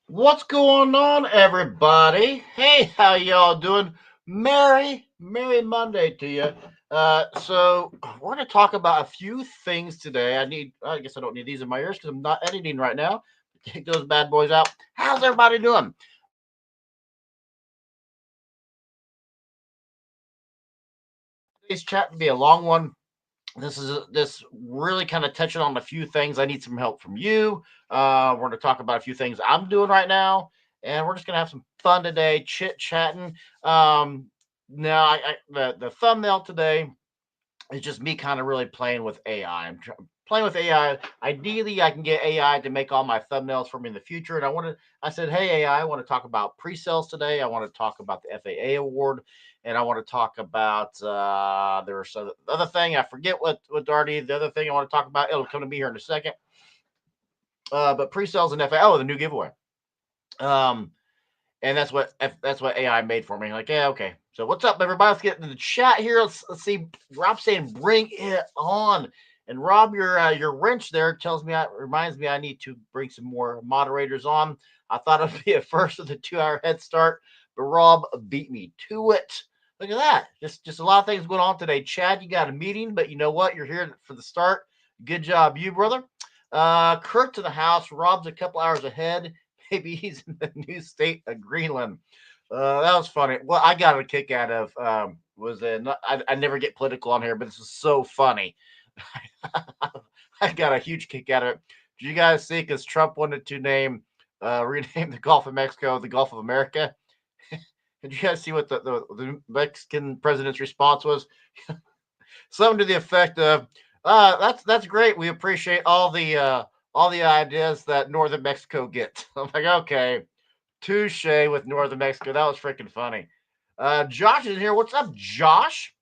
What's going on, everybody? Hey, how y'all doing? Merry Monday to you. So we're going to talk about a few things today. I guess I don't need these in my ears because I'm not editing right now. Take those bad boys out. How's everybody doing? Today's chat will be a long one. This really kind of touching on a few things. I need some help from you. We're going to talk about a few things I'm doing right now, and we're just going to have some fun today, chit chatting. Now, the thumbnail today is just me kind of really playing with AI. Playing with AI. Ideally, I can get AI to make all my thumbnails for me in the future. And I said, hey, AI, I want to talk about pre-sales today. I want to talk about the FAA award. And I want to talk about, there was some other thing. I forget what Darty, the other thing I want to talk about. It'll come to me here in a second. But pre-sales and FAA, oh, the new giveaway. Um, and that's what AI made for me. Like, yeah, okay. So what's up, everybody? Let's get into the chat here. Let's see. Rob saying, "Bring it on." And Rob, your wrench there reminds me I need to bring some more moderators on. I thought it'd be a first with a 2 hour head start, but Rob beat me to it. Look at that. Just a lot of things going on today. Chad, you got a meeting, but you know what? You're here for the start. Good job, you brother. Kurt to the house. Rob's a couple hours ahead. Maybe he's in the new state of Greenland. That was funny. Well, I got a kick out of I never get political on here, but this is so funny. I got a huge kick out of it. Did you guys see? Because Trump wanted to rename the Gulf of Mexico the Gulf of America. Did you guys see what the Mexican president's response was? Something to the effect of, that's great. We appreciate all the ideas that Northern Mexico gets." I'm like, okay, touche with Northern Mexico. That was freaking funny. Josh is here. What's up, Josh?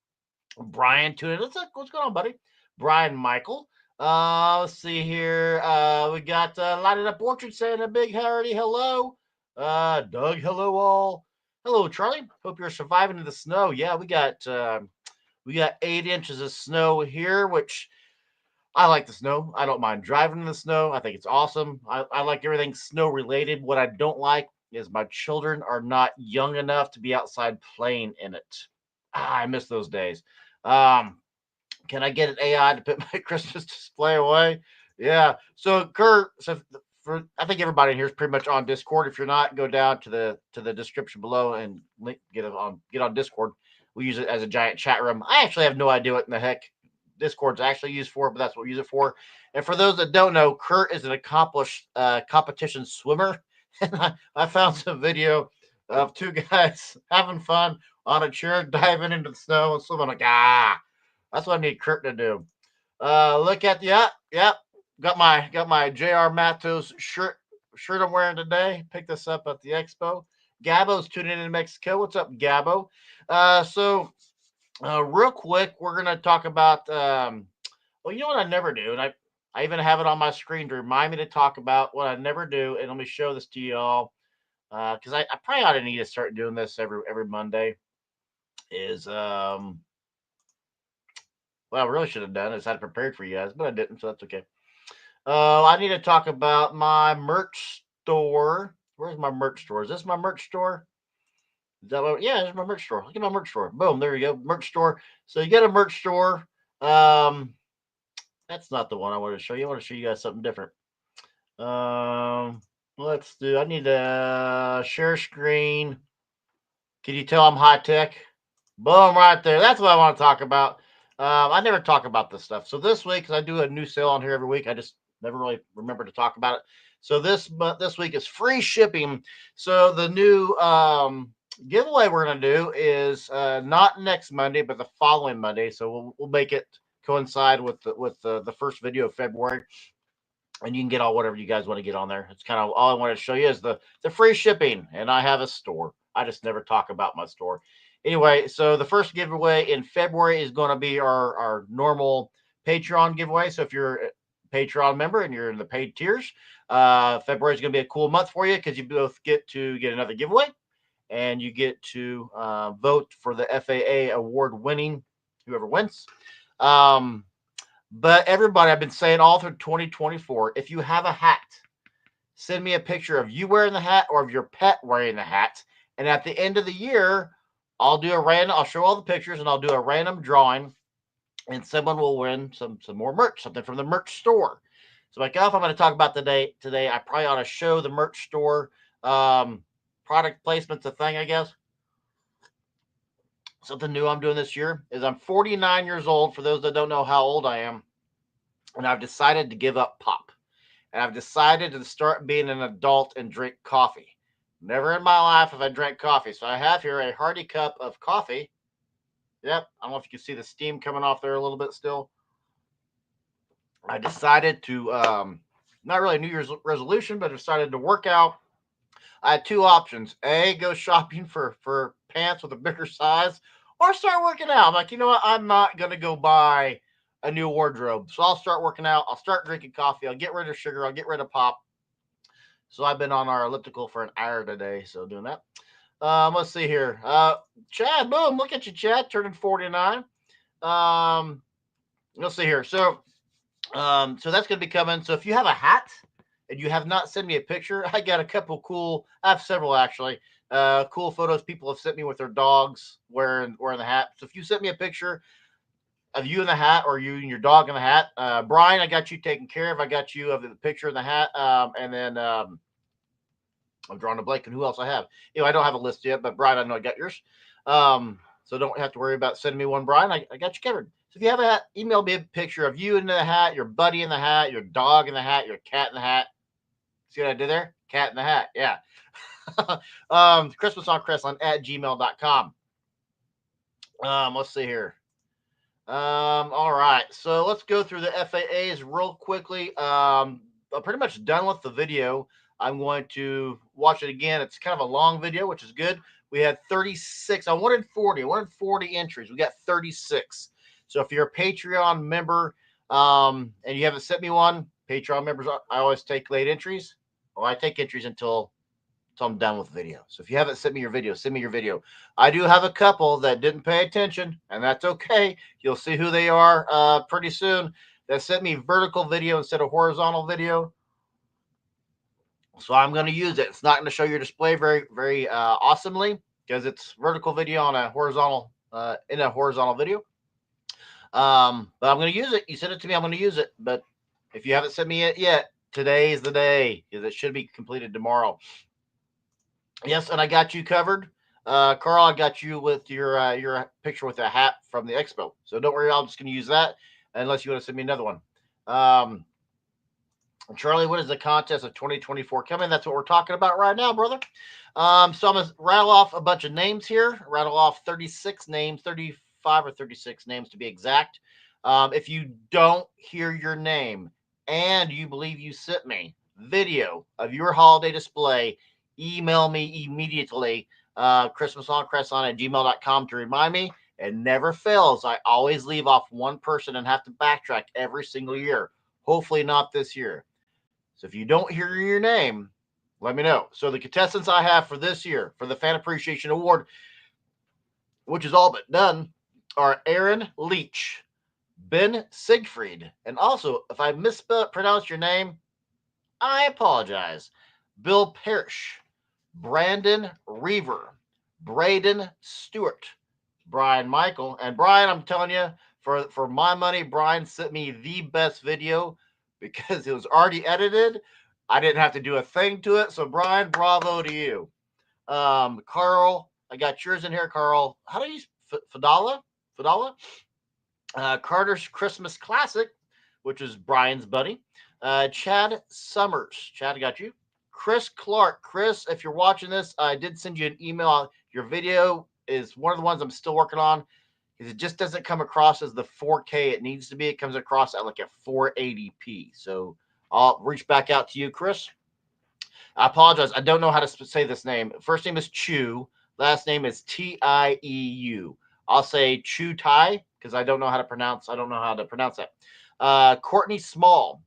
Brian tuning in. What's going on, buddy? Brian Michael. Let's see here. We got Lighted Up Orchard saying a big howdy hello. Doug, hello all. Hello, Charlie. Hope you're surviving in the snow. Yeah, we got 8 inches of snow here, which I like the snow. I don't mind driving in the snow. I think it's awesome. I like everything snow related. What I don't like is my children are not young enough to be outside playing in it. I miss those days. Um, can I get an AI to put my Christmas display away? Yeah. So Kurt, for I think everybody here is pretty much on Discord. If you're not, go down to the description below and get on Discord. We use it as a giant chat room. I actually have no idea what in the heck Discord's actually used for, but that's what we use it for. And for those that don't know, Kurt is an accomplished competition swimmer. And I found some video of two guys having fun on a chair, diving into the snow and swimming. Like, that's what I need Kurt to do. Look at yep. Got my J.R. Matos shirt I'm wearing today. Picked this up at the expo. Gabo's tuning in Mexico. What's up, Gabo? Real quick, we're gonna talk about. Well, you know what I never do, and I even have it on my screen to remind me to talk about what I never do. And let me show this to y'all because I probably ought to need to start doing this every Monday. Is Well, I really should have done is had it prepared for you guys, but I didn't, so that's okay. I need to talk about my merch store. Where's my merch store? Is this my merch store? Yeah, it's my merch store. Look at my merch store. Boom, there you go, merch store. So you get a merch store. Um, that's not the one I want to show you. I want to show you guys something different. Let's do. I need to share screen. Can you tell I'm high tech? Boom, right there. That's what I want to talk about. I never talk about this stuff. So this week, because I do a new sale on here every week, I just never really remember to talk about it. So this week is free shipping. So the new giveaway we're gonna do is not next Monday, but the following Monday. So we'll make it coincide with the first video of February, and you can get all whatever you guys want to get on there. It's kind of all I want to show you is the free shipping, and I have a store. I just never talk about my store. Anyway, so the first giveaway in February is going to be our normal Patreon giveaway. So if you're a Patreon member and you're in the paid tiers, February is going to be a cool month for you because you both get to get another giveaway and you get to vote for the FAA award winning whoever wins. But everybody, I've been saying all through 2024, if you have a hat, Send me a picture of you wearing the hat or of your pet wearing the hat. And at the end of the year, I'll show all the pictures and I'll do a random drawing, and someone will win some more merch, something from the merch store. So like, if I'm going to talk about today, I probably ought to show the merch store. Product placement's a thing, I guess. Something new I'm doing this year is I'm 49 years old, for those that don't know how old I am, and I've decided to give up pop. And I've decided to start being an adult and drink coffee. Never in my life have I drank coffee. So I have here a hearty cup of coffee. Yep, I don't know if you can see the steam coming off there a little bit still. I decided to, not really a New Year's resolution, but I decided to work out. I had two options. A, go shopping for pants with a bigger size, or start working out. I'm like, you know what? I'm not going to go buy a new wardrobe. So I'll start working out. I'll start drinking coffee. I'll get rid of sugar. I'll get rid of pop. So I've been on our elliptical for an hour today. So doing that. Let's see here. Chad, boom. Look at you, Chad, turning 49. Let's see here. So that's going to be coming. So if you have a hat and you have not sent me a picture, I got a couple cool, I have several actually, cool photos people have sent me with their dogs wearing the hat. So if you sent me a picture of you in the hat or you and your dog in the hat, Brian, I got you taken care of. I got you of the picture in the hat. And then I'm drawing a blank on who else I have. I don't have a list yet, but Brian, I know I got yours. So don't have to worry about sending me one, Brian. I got you covered. So if you have a hat, email me a picture of you in the hat, your buddy in the hat, your dog in the hat, your cat in the hat. See what I did there? Cat in the hat. Yeah. Christmas on Crestline at gmail.com. Let's see here. All right. So let's go through the FAAs real quickly. I'm pretty much done with the video. I'm going to watch it again. It's kind of a long video, which is good. We had 36. I wanted 40. I wanted 40 entries. We got 36. So if you're a Patreon member and you haven't sent me one, Patreon members, I always take late entries. Or I take entries until I'm done with the video. So if you haven't sent me your video, send me your video. I do have a couple that didn't pay attention, and that's okay. You'll see who they are pretty soon. That sent me vertical video instead of horizontal video. So I'm going to use it. It's not going to show your display very, very awesomely because it's vertical video on a horizontal in a horizontal video. But I'm going to use it. You sent it to me. I'm going to use it. But if you haven't sent me it yet, today is the day because it should be completed tomorrow. Yes, and I got you covered. Carl, I got you with your picture with a hat from the expo. So don't worry, I'm just going to use that unless you want to send me another one. Charlie, what is the contest of 2024 coming? That's what we're talking about right now, brother. So I'm going to rattle off a bunch of names here. Rattle off 36 names, 35 or 36 names to be exact. If you don't hear your name and you believe you sent me video of your holiday display, email me immediately, christmasonCrestline@gmail.com to remind me. It never fails. I always leave off one person and have to backtrack every single year. Hopefully not this year. So if you don't hear your name, let me know. So the contestants I have for this year for the Fan Appreciation Award, which is all but done, are Aaron Leach, Ben Siegfried, and also, if I mispronounce your name, I apologize. Bill Parrish, Brandon Reaver, Braden Stewart, Brian Michael. And Brian, I'm telling you, for my money, Brian sent me the best video because it was already edited. I didn't have to do a thing to it. So Brian, bravo to you. Carl, I got yours in here, Carl. How do you Fadala? Carter's Christmas Classic, which is Brian's buddy. Chad Summers. Chad, I got you. Chris Clark. Chris, if you're watching this, I did send you an email. Your video is one of the ones I'm still working on because it just doesn't come across as the 4K it needs to be. It comes across at like a 480p. So I'll reach back out to you, Chris. I apologize. I don't know how to say this name. First name is Chu. Last name is Tieu. I'll say Chu Tai because I don't know how to pronounce. I don't know how to pronounce that. Courtney Small,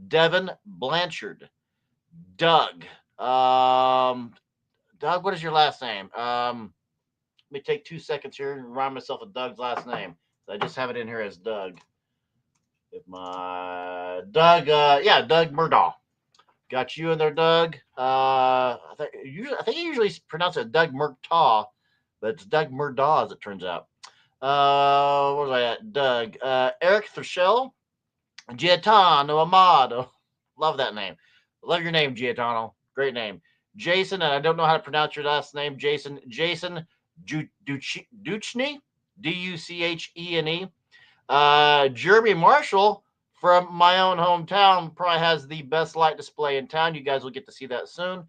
Devin Blanchard, Doug. Doug, what is your last name? Let me take 2 seconds here and remind myself of Doug's last name. I just have it in here as Doug. If my Doug, Doug Murdaugh. Got you in there, Doug. I think you usually pronounce it Doug Murtaugh, but it's Doug Murdaugh, as it turns out. Where was I at? Doug. Eric Thurshell. Giatano Amado. Love that name. Love your name, Giatano. Great name. Jason, and I don't know how to pronounce your last name. Jason Duchny. Duchene. Jeremy Marshall from my own hometown probably has the best light display in town. You guys will get to see that soon.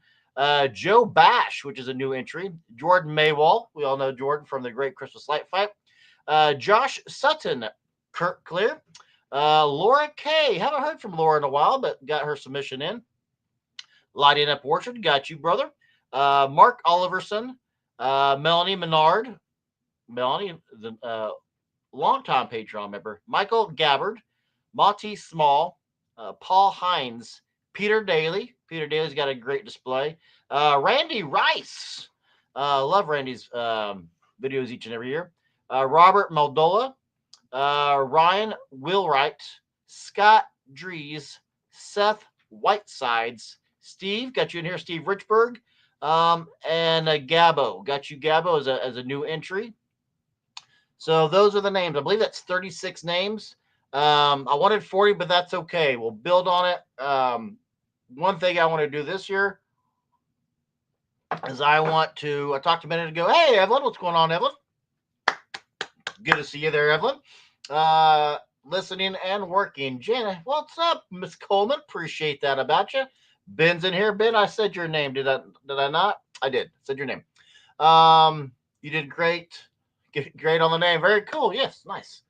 Joe Bash, which is a new entry. Jordan Maywall. We all know Jordan from the Great Christmas Light Fight. Josh Sutton. Kirk Clear. Laura K. Haven't heard from Laura in a while, but got her submission in. Lighting Up Orchard. Got you, brother. Mark Oliverson. Melanie Menard. Melanie, the longtime Patreon member. Michael Gabbard. Monty Small. Paul Hines. Peter Daly. Peter Daly's got a great display. Randy Rice. Love Randy's videos each and every year. Robert Moldola. Ryan Willwright, Scott Dries, Seth Whitesides, Steve, got you in here, Steve Richburg, and Gabbo. Got you, Gabbo, as a new entry. So those are the names. I believe that's 36 names. I wanted 40, but that's okay. We'll build on it. One thing I want to do this year is I talked a minute ago. Hey, Evelyn, what's going on, Evelyn? Good to see you there, Evelyn. Listening and working. Janet, what's up, Miss Coleman? Appreciate that about you. Ben's in here. Ben, I said your name. Did I not? I did. Said your name. You did great. Great on the name. Very cool. Yes, nice.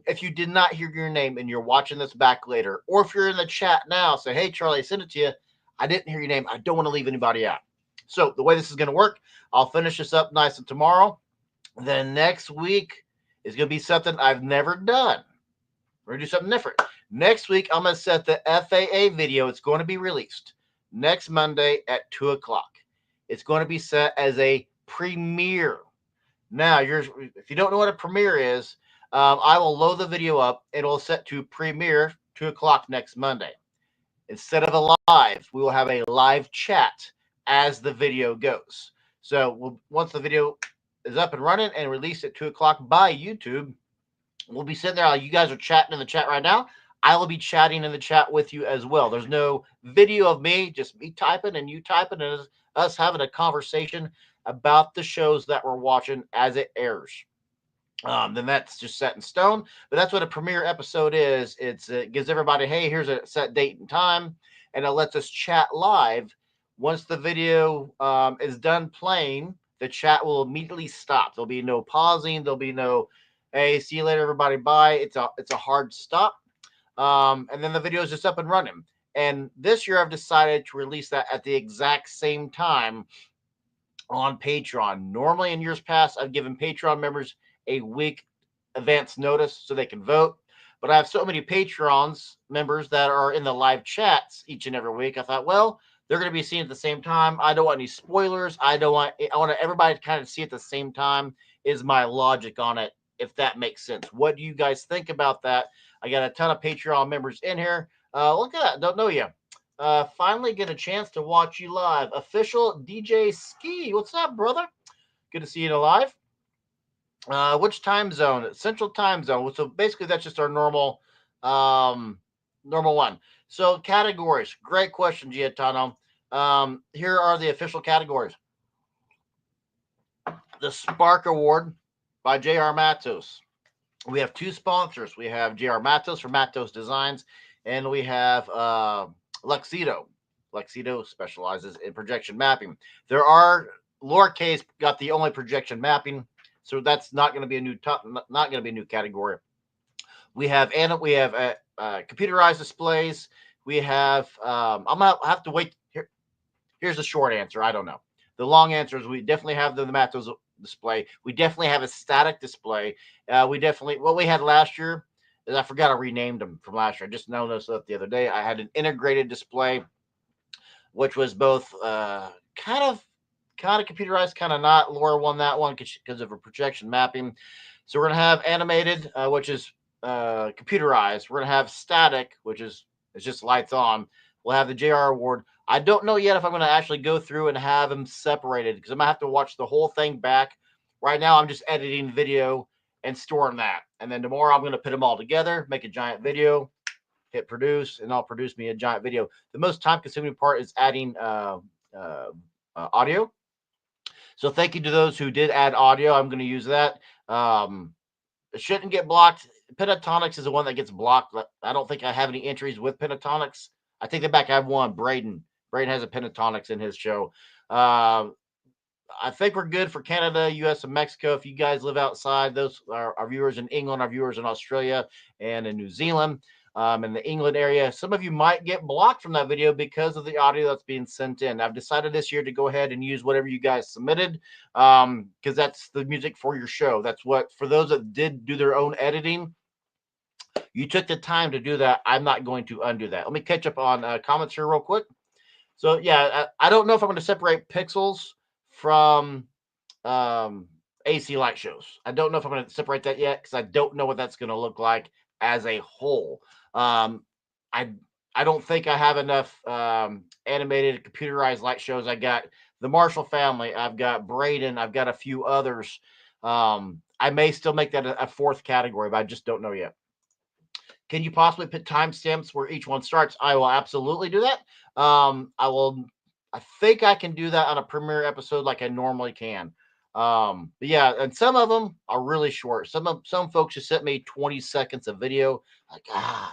If you did not hear your name and you're watching this back later, or if you're in the chat now, say, hey, Charlie, I sent it to you. I didn't hear your name. I don't want to leave anybody out. So the way this is going to work, I'll finish this up nice and tomorrow. Then next week is going to be something I've never done. We're going to do something different. Next week, I'm going to set the FAA video. It's going to be released next Monday at 2 o'clock. It's going to be set as a premiere. Now, if you don't know what a premiere is, I will load the video up. It'll set to premiere 2 o'clock next Monday. Instead of a live, we will have a live chat as the video goes. So once the video is up and running and released at 2 o'clock by YouTube, we'll be sitting there. You guys are chatting in the chat right now. I will be chatting in the chat with you as well. There's no video of me, just me typing and you typing and us having a conversation about the shows that we're watching as it airs. Then that's just set in stone. But that's what a premiere episode is. It gives everybody, hey, here's a set date and time, and it lets us chat live. Once the video is done playing, the chat will immediately stop. There'll be no pausing. There'll be no, hey, see you later, everybody, bye. It's a hard stop. And then the video is just up and running. And this year I've decided to release that at the exact same time on Patreon. Normally in years past, I've given Patreon members a week advance notice so they can vote. But I have so many Patreons members that are in the live chats each and every week. I thought, well, they're going to be seen at the same time. I don't want any spoilers. I want everybody to kind of see at the same time is my logic on it, if that makes sense. What do you guys think about that? I got a ton of Patreon members in here. Look at that. Don't know you. Finally get a chance to watch you live. Official DJ Ski. What's up, brother? Good to see you live. Which time zone? Central time zone. So basically that's just our normal one. So categories. Great question, Giatano. Here are the official categories. The Spark Award by J.R. Matos. We have two sponsors. We have J.R. Matos for Matos Designs, and we have Luxido. Luxido specializes in projection mapping. Laura K's got the only projection mapping, so that's not going to be a new category. We have computerized displays. We have I'm gonna have to wait. Here's the short answer. I don't know. The long answer is we definitely have the Matos display. We definitely have a static display. What we had last year is I forgot I renamed them from last year. I just noticed that the other day. I had an integrated display, which was both kind of computerized, kind of not. Laura won that one because of her projection mapping. So we're gonna have animated, which is computerized. We're gonna have static, which is it's just lights on. will have the JR award. I don't know yet if I'm going to actually go through and have them separated because I'm going to have to watch the whole thing back. Right now, I'm just editing video and storing that. And then tomorrow, I'm going to put them all together, make a giant video, hit produce, and I'll produce me a giant video. The most time consuming part is adding uh, audio. So thank you to those who did add audio. I'm going to use that. It shouldn't get blocked. Pentatonics is the one that gets blocked. I don't think I have any entries with Pentatonics. I take that back. I have one. Braden. Braden has a Pentatonics in his show. I think we're good for Canada, US, and Mexico. If you guys live outside, those are our viewers in England, our viewers in Australia and in New Zealand, in the England area. Some of you might get blocked from that video because of the audio that's being sent in. I've decided this year to go ahead and use whatever you guys submitted because that's the music for your show. That's what, for those that did do their own editing, you took the time to do that. I'm not going to undo that. Let me catch up on comments here real quick. So, yeah, I don't know if I'm going to separate pixels from AC light shows. I don't know if I'm going to separate that yet because I don't know what that's going to look like as a whole. I I don't think I have enough animated computerized light shows. I got the Marshall family. I've got Braden. I've got a few others. I may still make that a fourth category, but I just don't know yet. Can you possibly put timestamps where each one starts? I will absolutely do that. I will. I think I can do that on a premiere episode like I normally can. But yeah, and some of them are really short. Some folks just sent me 20 seconds of video. Like,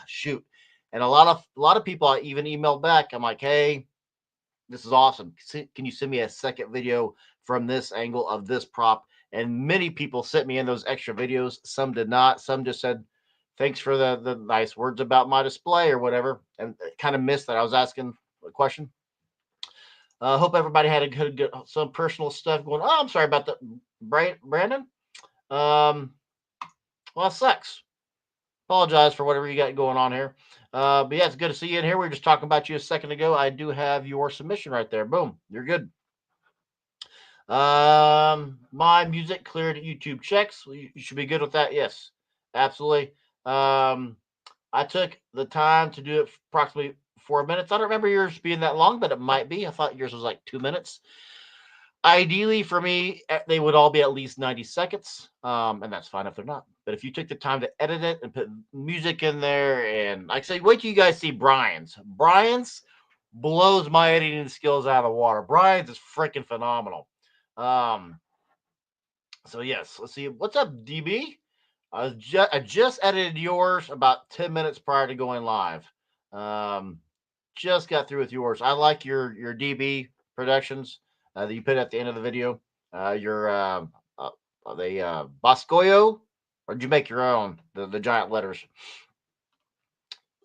shoot. And a lot of people I even emailed back. I'm like, hey, this is awesome. Can you send me a second video from this angle of this prop? And many people sent me in those extra videos. Some did not. Some just said, thanks for the nice words about my display or whatever. And kind of missed that. I was asking a question. Hope everybody had a good some personal stuff going. Oh, I'm sorry about that, Brandon. Um, well, it sucks. Apologize for whatever you got going on here. But yeah, it's good to see you in here. We were just talking about you a second ago. I do have your submission right there. Boom, you're good. My music cleared YouTube checks. You should be good with that. Yes, absolutely. I took the time to do it for approximately 4 minutes. I don't remember yours being that long, but it might be. I thought yours was like 2 minutes. Ideally, for me, they would all be at least 90 seconds, and that's fine if they're not. But if you took the time to edit it and put music in there, and like I say, wait till you guys see Brian's. Brian's blows my editing skills out of the water. Brian's is freaking phenomenal. Um, so yes, let's see. What's up, DB? I just edited yours about 10 minutes prior to going live. Um, just got through with yours. I like your DB productions that you put at the end of the video. Your the Boscoyo, or did you make your own? The giant letters.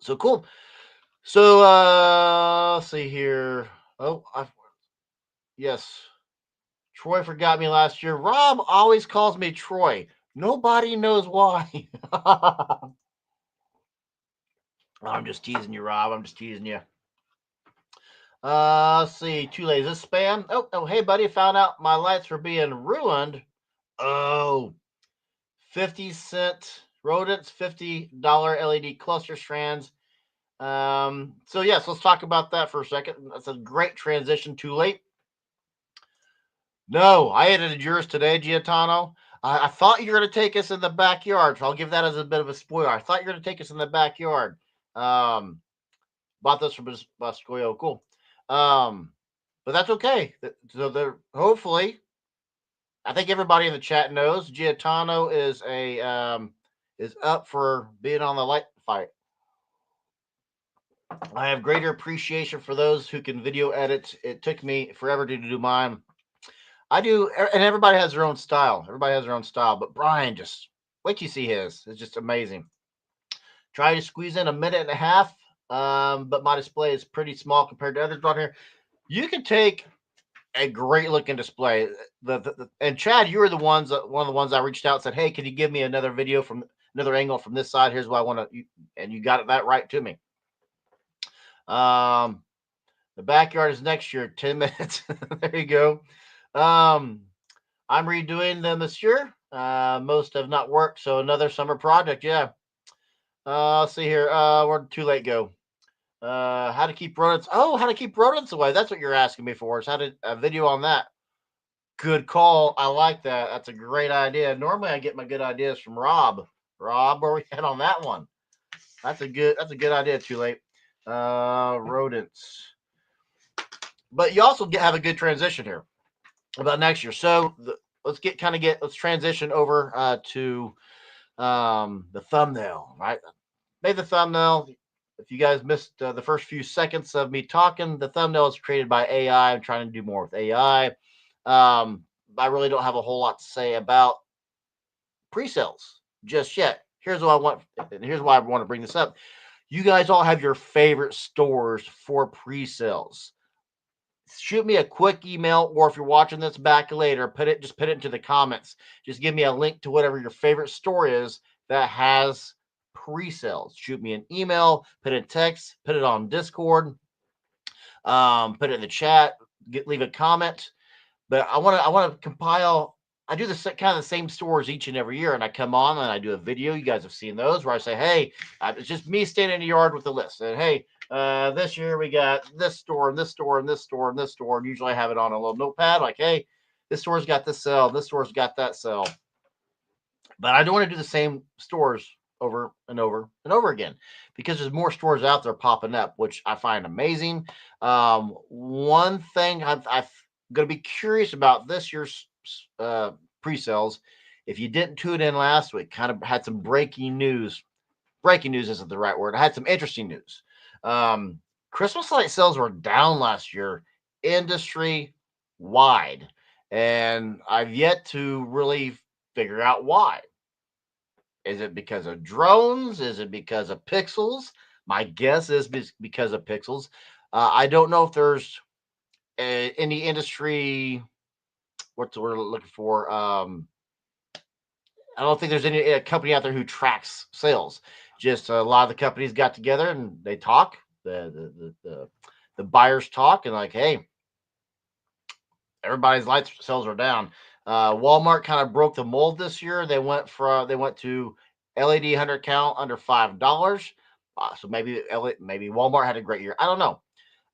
So cool. So let's see here. Oh, yes. Troy forgot me last year. Rob always calls me Troy. Nobody knows why. I'm just teasing you, Rob. I'm just teasing you. Let's see. Too late. Is this spam? Oh, hey, buddy. Found out my lights were being ruined. Oh, 50-cent rodents, $50 LED cluster strands. So yes, let's talk about that for a second. That's a great transition. Too late. No, I edited yours today, Giotano. I thought you were going to take us in the backyard. So I'll give that as a bit of a spoiler. I thought you were going to take us in the backyard. Bought this from Boscoyo. Cool. But that's okay. So hopefully, I think everybody in the chat knows Giotano is up for being on the light fight. I have greater appreciation for those who can video edit. It took me forever to do mine. I do, and everybody has their own style. Everybody has their own style. But Brian, just wait till you see his. It's just amazing. Try to squeeze in a minute and a half, but my display is pretty small compared to others on here. You can take a great looking display. And Chad, you were one of the ones I reached out and said, "Hey, can you give me another video from another angle from this side? Here's what I want to," and you got that right to me. The backyard is next year, 10 minutes. There you go. I'm redoing the Monsieur. Most have not worked, so another summer project. Yeah. Let's see here. Where'd Too Late go? How to keep rodents. Oh, how to keep rodents away. That's what you're asking me for. Is how to a video on that. Good call. I like that. That's a great idea. Normally, I get my good ideas from Rob. Rob, where we at on that one? That's a good idea. Too late. Rodents. But you also have a good transition here about next year. So let's transition over to the thumbnail. Right, made the thumbnail. If you guys missed the first few seconds of me talking, the thumbnail is created by AI. I'm trying to do more with AI. I really don't have a whole lot to say about pre-sales just yet. Here's what I want, and here's why I want to bring this up. You guys all have your favorite stores for pre-sales. Shoot me a quick email, or if you're watching this back later, put it into the comments. Just give me a link to whatever your favorite store is that has pre-sales. Shoot me an email, put it in text, put it on Discord, put it in the chat, leave a comment. But I want to compile. I do this kind of the same stores each and every year, and I come on and I do a video. You guys have seen those where I say, "Hey, it's just me standing in the yard with the list." And hey, this year we got this store and this store and this store and this store. And usually I have it on a little notepad, like, "Hey, this store's got this sell, this store's got that sell." But I don't want to do the same stores over and over and over again because there's more stores out there popping up, which I find amazing. One thing I'm going to be curious about this year's pre-sales. If you didn't tune in last week, kind of had some breaking news. Breaking news isn't the right word. I had some interesting news. Christmas light sales were down last year, industry wide, and I've yet to really figure out why. Is it because of drones? Is it because of pixels? My guess is because of pixels. I don't know if there's any industry. What's the word we're looking for? I don't think there's any company out there who tracks sales. Just a lot of the companies got together and they talk. The buyers talk and like, hey, everybody's light sales are down. Walmart kind of broke the mold this year. They went to LED 100 count under $5. So maybe Walmart had a great year. I don't know,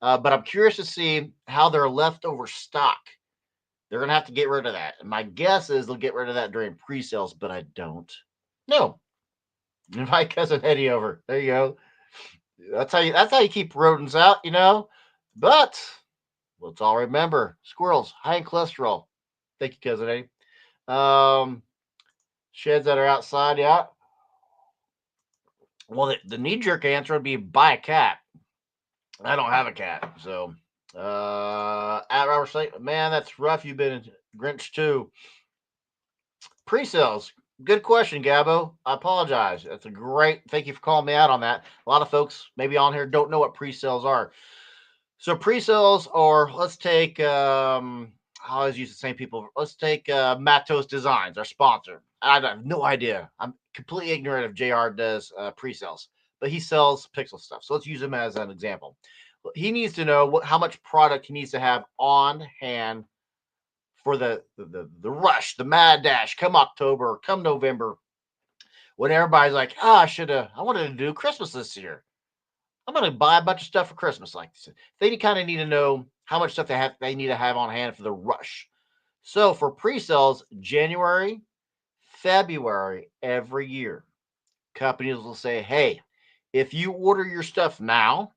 but I'm curious to see how their leftover stock. They're gonna have to get rid of that. And my guess is they'll get rid of that during pre-sales, but I don't know. Invite cousin Eddie over. There you go. That's how you keep rodents out, you know. But let's all remember squirrels high in cholesterol. Thank you, cousin Eddie. Um, Sheds that are outside, yeah. Well, the knee jerk answer would be buy a cat. I don't have a cat, so at Robert Slate, man, that's rough. You've been Grinch too. Pre-sales. Good question, Gabo. I apologize. That's a great. Thank you for calling me out on that. A lot of folks maybe on here don't know what pre-sales are. So pre-sales, or let's take. I always use the same people. Let's take Matos Designs, our sponsor. I have no idea. I'm completely ignorant if JR does pre-sales, but he sells pixel stuff. So let's use him as an example. He needs to know how much product he needs to have on hand for the rush, the mad dash, come October, come November, when everybody's like, I wanted to do Christmas this year. I'm going to buy a bunch of stuff for Christmas. Like they kind of need to know how much stuff they need to have on hand for the rush. So for pre-sales, January, February, every year, companies will say, hey, if you order your stuff now,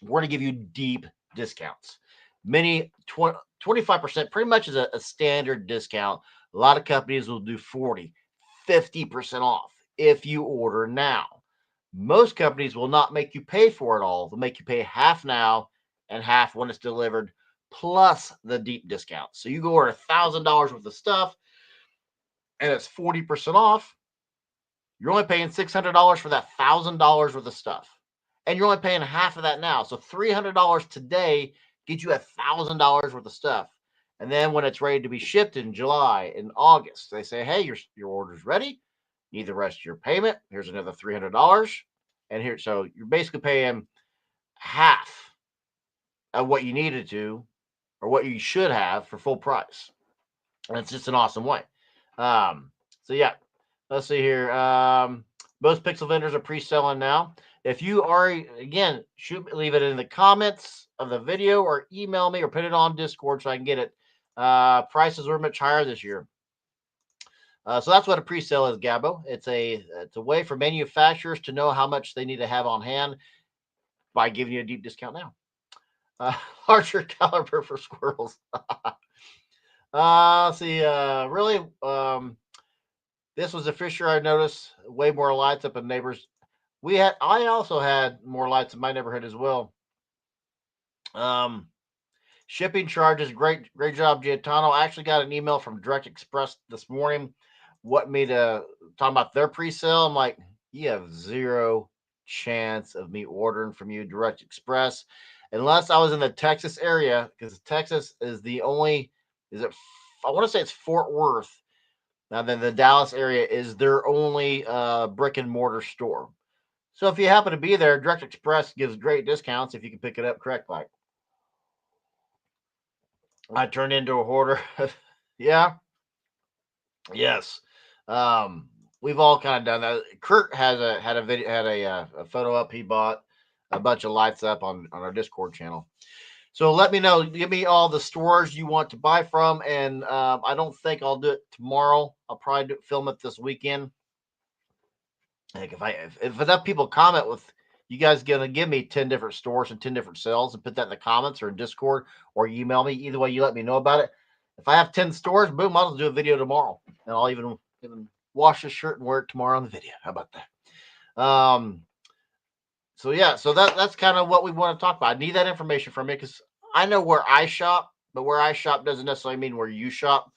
we're going to give you deep discounts. Many 25%, pretty much is a standard discount. A lot of companies will do 40, 50% off if you order now. Most companies will not make you pay for it all. They'll make you pay half now and half when it's delivered, plus the deep discount. So you go order $1,000 worth of stuff and it's 40% off. You're only paying $600 for that $1,000 worth of stuff. And you're only paying half of that now. So $300 today gets you $1,000 worth of stuff. And then when it's ready to be shipped in July, in August, they say, hey, your order's ready. Need the rest of your payment. Here's another $300. And here, so you're basically paying half of what you needed to, or what you should have for full price. And it's just an awesome way. So yeah, let's see here. Most Pixel vendors are pre-selling now. If you are, again, leave it in the comments of the video or email me or put it on Discord so I can get it. Prices are much higher this year. So that's what a pre-sale is, Gabo. It's a way for manufacturers to know how much they need to have on hand by giving you a deep discount now. Larger caliber for squirrels. See, really, this was a Fisher. I noticed way more lights up in neighbors. I also had more lights in my neighborhood as well. Shipping charges, great job, Giatano. I actually got an email from Direct Express this morning, what me to talk about their pre-sale. I'm like, you have zero chance of me ordering from you Direct Express unless I was in the Texas area, because Texas is the only. I want to say it's Fort Worth. Now then, the Dallas area is their only brick and mortar store. So if you happen to be there, Direct Express gives great discounts if you can pick it up correct. Like I turned into a hoarder. Yeah. Yes. We've all kind of done that. Kurt had a photo up. He bought a bunch of lights up on our Discord channel. So let me know. Give me all the stores you want to buy from, and I don't think I'll do it tomorrow. I'll probably film it this weekend. Like if enough people comment with you guys gonna give me 10 different stores and 10 different sales and put that in the comments or in Discord or email me. Either way, you let me know about it. If I have 10 stores, boom, I'll do a video tomorrow. And I'll even wash this shirt and wear it tomorrow on the video. How about that? So yeah, so that's kind of what we want to talk about. I need that information from you because I know where I shop, but where I shop doesn't necessarily mean where you shop.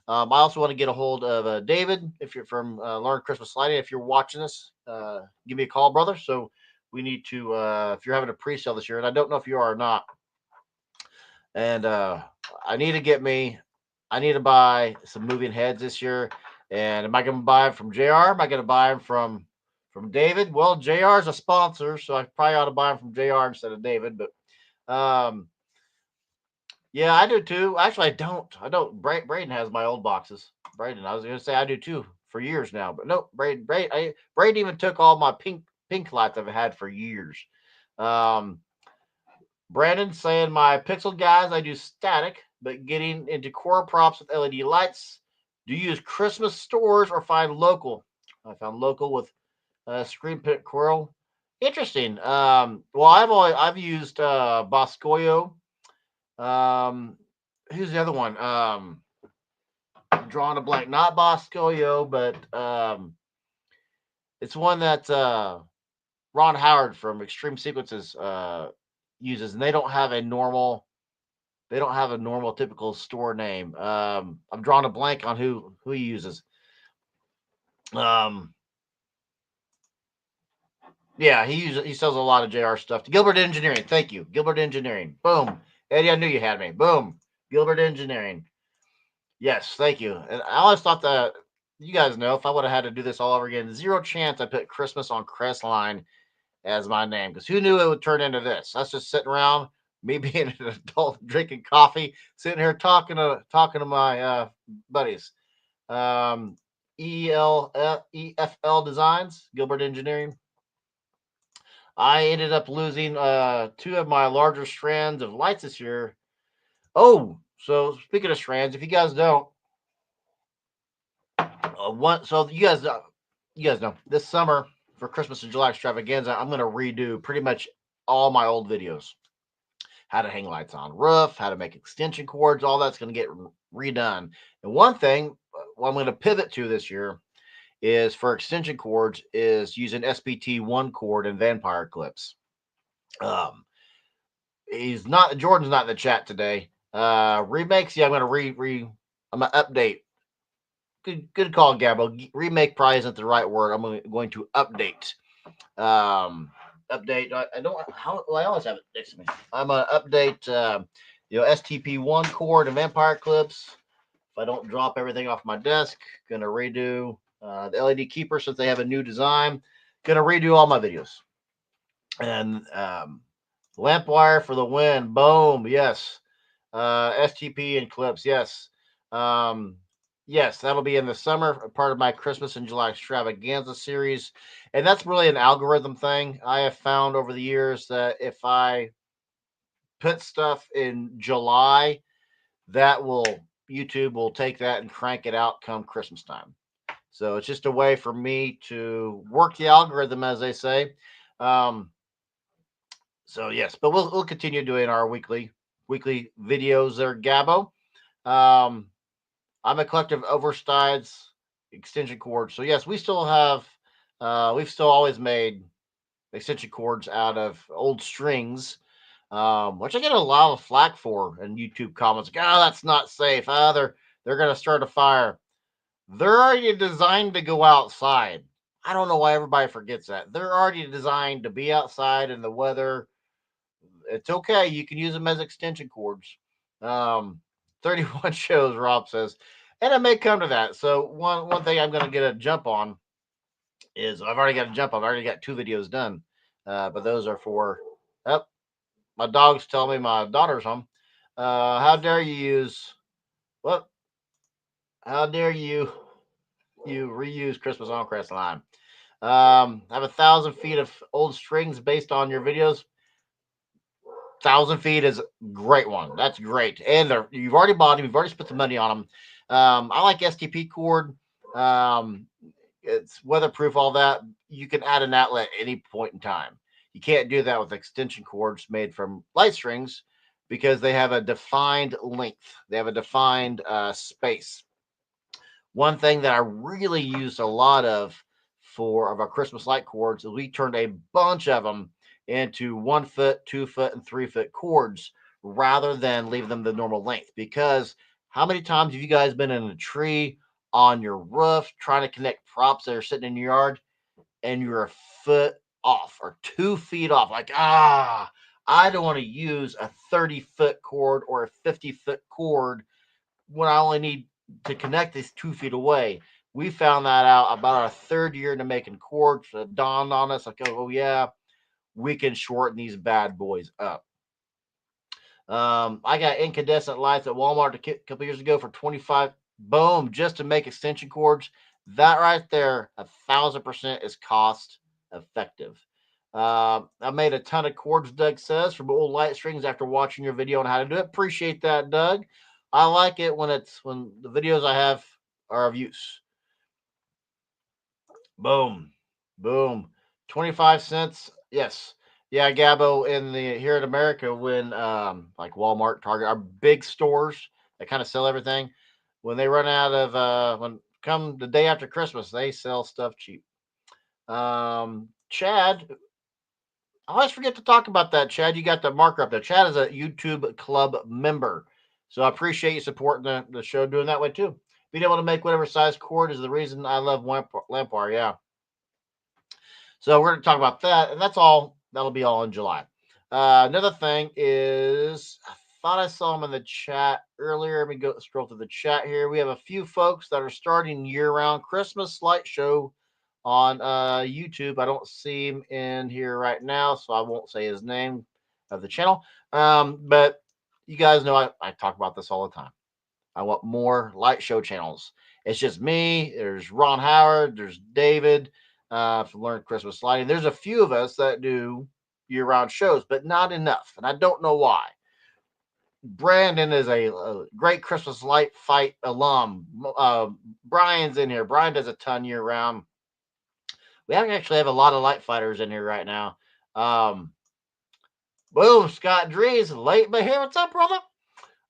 I also want to get a hold of David. If you're from Learn Christmas Lighting, if you're watching this, give me a call, brother. So we need to, if you're having a pre-sale this year, and I don't know if you are or not, and I need to buy some moving heads this year. And am I going to buy them from JR? Am I going to buy them from David? Well, JR is a sponsor, so I probably ought to buy them from JR instead of David. But yeah, I do too. Actually, I don't. Braden has my old boxes. Braden, I was going to say I do too for years now, but no, Braden even took all my pink lights I've had for years. Brandon saying my Pixel guys, I do static, but getting into core props with LED lights. Do you use Christmas stores or find local? I found local with Screen Pit Coral. Interesting. Well, I've used Boscoyo. Who's the other one? I'm drawing a blank. Not Boscoyo, but it's one that Ron Howard from Extreme Sequences uses, and they don't have a normal typical store name. I'm drawing a blank on who he uses. Yeah, he sells a lot of JR stuff. Gilbert Engineering, thank you, Gilbert Engineering. Boom, Eddie, I knew you had me. Boom, Gilbert Engineering. Yes, thank you. And I always thought that you guys know if I would have had to do this all over again, zero chance I put Christmas on Crestline as my name because who knew it would turn into this? That's just sitting around, me being an adult drinking coffee, sitting here talking to my buddies. EFL Designs, Gilbert Engineering. I ended up losing two of my larger strands of lights this year. Oh, so speaking of strands, if you guys don't, you guys know this summer for Christmas and July extravaganza, I'm going to redo pretty much all my old videos. How to hang lights on roof, how to make extension cords, all that's going to get redone. And one thing what I'm going to pivot to this year is for extension cords is using SPT1 cord and vampire clips. Jordan's not in the chat today. Remakes, yeah, I'm gonna I'm gonna update. Good call, Gabo. Remake probably isn't the right word. I'm going to update. Update. I don't. Well, I always have it next to me. I'm gonna update. STP1 cord and vampire clips. If I don't drop everything off my desk, gonna redo the LED keeper since they have a new design. Gonna redo all my videos. And lamp wire for the win. Boom. Yes. STP and clips. Yes. Yes, that'll be in the summer, part of my Christmas in July extravaganza series. And that's really an algorithm thing. I have found over the years that if I put stuff in July, that will YouTube will take that and crank it out come Christmas time. So it's just a way for me to work the algorithm, as they say. Um, so yes, but we'll continue doing our weekly videos there, Gabo. Um, I'm a collective overstides extension cord. So yes, we still have we've still always made extension cords out of old strings, which I get a lot of flack for in YouTube comments. Like, oh, that's not safe. They're gonna start a fire. They're already designed to go outside. I don't know why everybody forgets that. They're already designed to be outside in the weather. It's okay. You can use them as extension cords. Um, 31 shows, Rob says. And it may come to that. So one thing I'm gonna get a jump on is I've already got a jump. I've already got 2 videos done. But those are for oh, my dogs tell me my daughter's home. How dare you use what? How dare you reuse Christmas on Crestline? I have 1,000 feet of old strings based on your videos. 1,000 feet is a great one. That's great, and you've already bought them. You've already spent the money on them. I like STP cord. Um, it's weatherproof. All that you can add an outlet at any point in time. You can't do that with extension cords made from light strings because they have a defined length. They have a defined space. One thing that I really used a lot of our Christmas light cords is we turned a bunch of them into 1 foot, 2 foot, and 3 foot cords rather than leave them the normal length. Because how many times have you guys been in a tree on your roof trying to connect props that are sitting in your yard and you're a foot off or 2 feet off? Like, I don't want to use a 30-foot cord or a 50-foot cord when I only need to connect this 2 feet away. We found that out about our third year into making cords. It dawned on us like, oh yeah, we can shorten these bad boys up. I got incandescent lights at Walmart a couple years ago for 25. Boom, just to make extension cords. That right there, 1,000% is cost effective. I made a ton of cords, Doug says, from old light strings after watching your video on how to do it. Appreciate that, Doug. I like it when the videos I have are of use. Boom, boom. 25 cents. Yes, yeah, Gabo. In the here in America, when like Walmart, Target, our big stores that kind of sell everything, when they run out of when come the day after Christmas, they sell stuff cheap. Chad, I always forget to talk about that. Chad, you got the marker up there. Chad is a YouTube club member, so I appreciate you supporting the show doing that way too. Being able to make whatever size cord is the reason I love lamp wire. Yeah. So we're going to talk about that, and that's all. That'll be all in July. Another thing is, I thought I saw them in the chat earlier. Let me go scroll through the chat here. We have a few folks that are starting year-round Christmas light show on YouTube. I don't see him in here right now, so I won't say his name of the channel. But you guys know I talk about this all the time. I want more light show channels. It's just me. There's Ron Howard. There's David from Learn Christmas Lighting. There's a few of us that do year-round shows, but not enough, and I don't know why. Brandon is a great Christmas light fight alum. Brian's in here. Brian does a ton year-round. We actually have a lot of light fighters in here right now. Boom, Scott Drees, late but here. What's up, brother?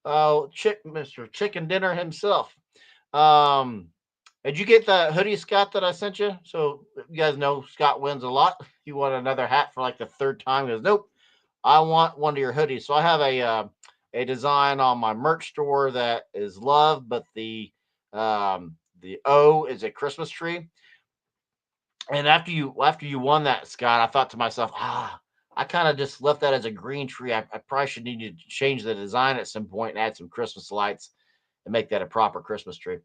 Mr. Chicken Dinner himself. Um, did you get the hoodie, Scott, that I sent you? So you guys know Scott wins a lot. You want another hat for like the third time? He goes, nope. I want one of your hoodies. So I have a design on my merch store that is love, but the O is a Christmas tree. And after you won that, Scott, I thought to myself, I kind of just left that as a green tree. I probably should need to change the design at some point and add some Christmas lights and make that a proper Christmas tree.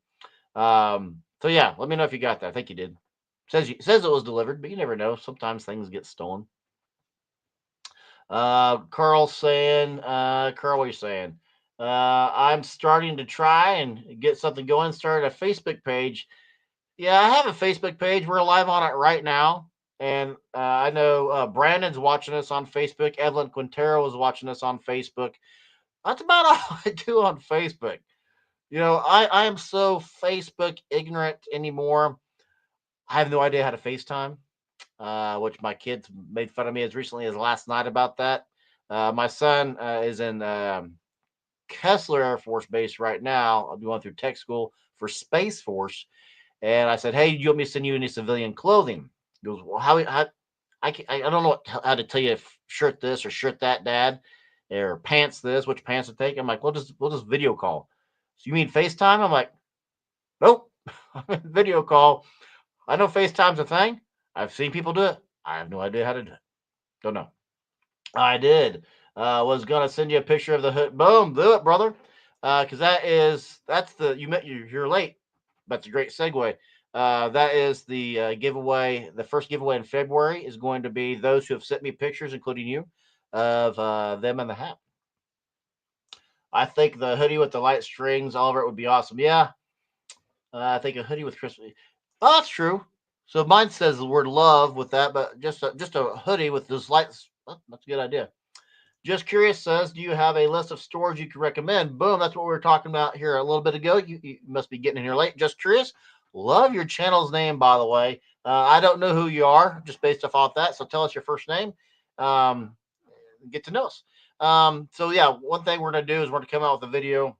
So yeah, let me know if you got that. I think you did. Says it was delivered, but you never know. Sometimes things get stolen. Carl, what are you saying? I'm starting to try and get something going. Started a Facebook page. Yeah, I have a Facebook page. We're live on it right now. And I know Brandon's watching us on Facebook. Evelyn Quintero is watching us on Facebook. That's about all I do on Facebook. I am so Facebook ignorant anymore. I have no idea how to FaceTime, which my kids made fun of me as recently as last night about that. My son is in Kessler Air Force Base right now. I'm going through tech school for Space Force. And I said, "Hey, you want me to send you any civilian clothing?" He goes, "Well, how I don't know how to tell you if shirt this or shirt that, Dad, or pants this, which pants to take." I'm like, "We'll just video call." So you mean FaceTime? I'm like, "Nope, video call. I know FaceTime's a thing. I've seen people do it. I have no idea how to do it. Don't know." I did. Was gonna send you a picture of the hood. Boom, do it, brother. Because that's the you're late. That's a great segue. That is the giveaway. The first giveaway in February is going to be those who have sent me pictures, including you, of them in the hat. I think the hoodie with the light strings all over it would be awesome. Yeah, I think a hoodie with Christmas. Oh, that's true. So mine says the word love with that, but just a hoodie with those lights. Oh, that's a good idea. Just Curious says, do you have a list of stores you can recommend? Boom, that's what we were talking about here a little bit ago. You must be getting in here late. Just Curious. Love your channel's name, by the way. I don't know who you are just based off that. So tell us your first name. Um, get to know us. So, yeah, one thing we're going to do is we're going to come out with a video,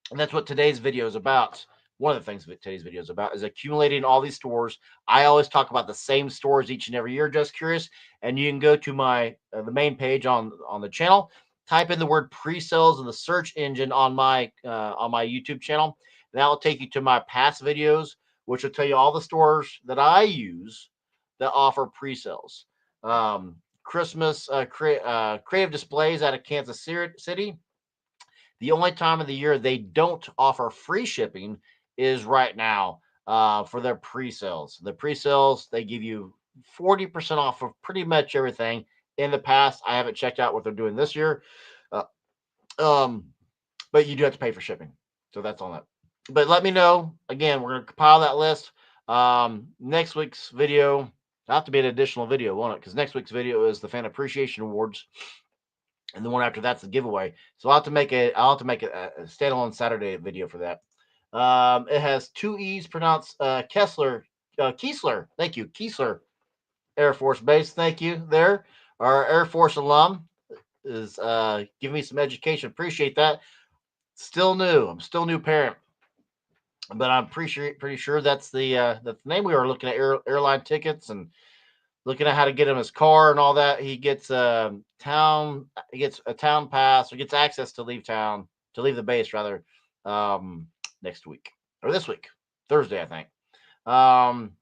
and that's what today's video is about. One of the things that today's video is about is accumulating all these stores. I always talk about the same stores each and every year. Just Curious, and you can go to my the main page on the channel. Type in the word pre-sales in the search engine on my YouTube channel. And that will take you to my past videos, which will tell you all the stores that I use that offer pre-sales. Christmas creative displays out of Kansas City. The only time of the year they don't offer free shipping is right now for their pre-sales. The pre-sales, they give you 40% off of pretty much everything. In the past, I haven't checked out what they're doing this year. Uh, um, but you do have to pay for shipping. So that's on that. But let me know. Again, we're going to compile that list. Next week's video, it'll have to be an additional video, won't it? Because next week's video is the Fan Appreciation Awards, and the one after that's the giveaway. So I'll have to make a standalone Saturday video for that. It has two E's pronounced Keesler. Thank you, Keesler Air Force Base. Thank you there. Our Air Force alum is giving me some education. Appreciate that. Still new. I'm still new parent, but I'm pretty sure that's the name. We were looking at airline tickets and looking at how to get him his car and all that. He gets he gets a town pass or gets access to leave the base rather, um, next week or this week, Thursday, I think. Um,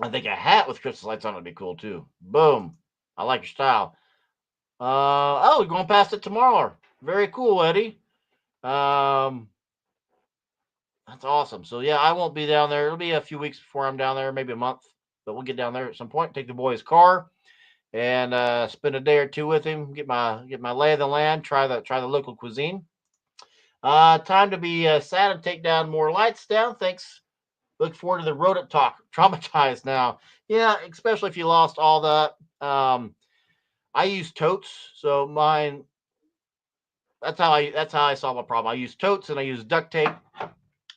I think a hat with Christmas lights on would be cool too. Boom. I like your style. We're going past it tomorrow. Very cool, Eddie. Um, that's awesome. So yeah, I won't be down there. It'll be a few weeks before I'm down there, maybe a month, but we'll get down there at some point. Take the boy's car and spend a day or two with him. Get my lay of the land. Try the local cuisine. Time to be sad and take down more lights down. Thanks. Look forward to the rodent talk. Traumatized now. Yeah, especially if you lost all that. I use totes, so mine. That's how I solve a problem. I use totes and I use duct tape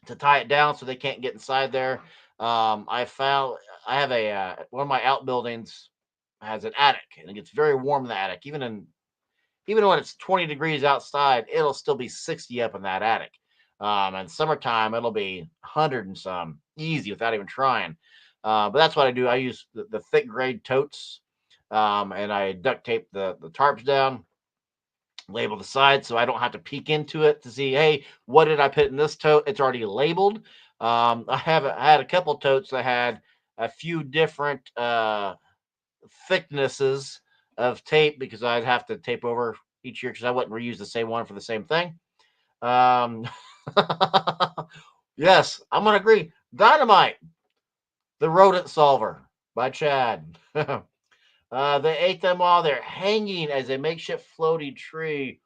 to tie it down so they can't get inside there. I found I have a one of my outbuildings has an attic and it gets very warm in the attic. Even when it's 20 degrees outside, it'll still be 60 up in that attic. And summertime, it'll be 100 and some easy without even trying. But that's what I do. I use the thick grade totes, and I duct tape the tarps down, label the sides so I don't have to peek into it to see, hey, what did I put in this tote? It's already labeled. I had a couple totes that had a few different thicknesses of tape because I'd have to tape over each year because I wouldn't reuse the same one for the same thing. Um, yes, I'm gonna agree. Dynamite, the rodent solver by Chad. They ate them while they're hanging as a makeshift floaty tree.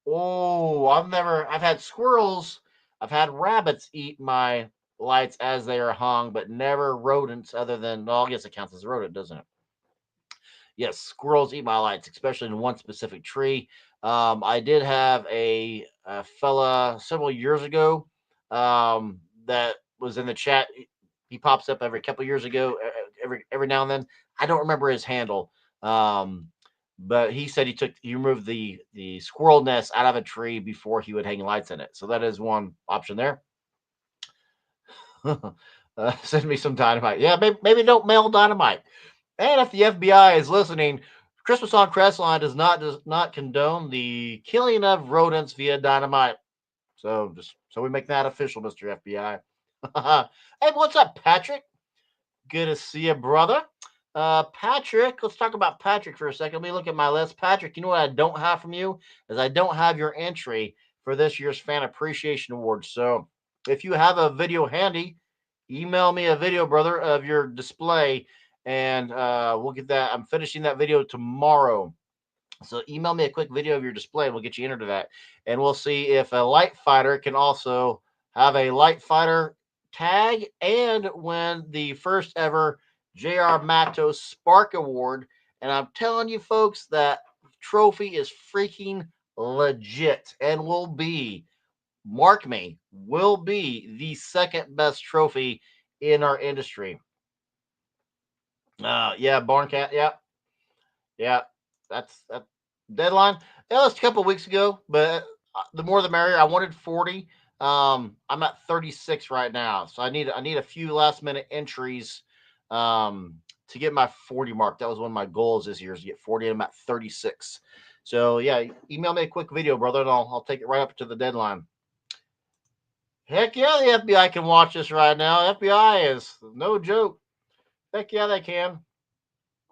Oh, I've had squirrels. I've had rabbits eat my lights as they are hung, but never rodents other than, well, I guess it counts as a rodent, doesn't it? Yes, squirrels eat my lights, especially in one specific tree. I did have a fella several years ago that was in the chat. He pops up every couple years ago, every now and then. I don't remember his handle, um, but he said he removed the squirrel nest out of a tree before he would hang lights in it. So that is one option there. Send me some dynamite. Yeah, maybe don't mail dynamite. And if the FBI is listening, Christmas on Crestline does not condone the killing of rodents via dynamite. So just so we make that official, Mr. FBI. Hey, what's up, Patrick? Good to see you, brother. Patrick, let's talk about Patrick for a second. Let me look at my list. Patrick, you know what I don't have from you is I don't have your entry for this year's Fan Appreciation Award. So if you have a video handy, email me a video, brother, of your display, and we'll get that. I'm finishing that video tomorrow. So email me a quick video of your display. We'll get you entered to that, and we'll see if a light fighter can also have a light fighter tag and win the first ever J.R. Matos Spark Award. And I'm telling you, folks, that trophy is freaking legit and will be, mark me, will be the second best trophy in our industry. Yeah, Barn Cat. Yeah, yeah, that's that deadline. It was a couple of weeks ago, but the more the merrier. I wanted 40. I'm at 36 right now, so I need a few last minute entries to get my 40 mark. That was one of my goals this year is to get 40. I'm at 36. So yeah, email me a quick video, brother, and I'll take it right up to the deadline. Heck yeah, the FBI can watch this right now. FBI is no joke. Heck yeah, they can.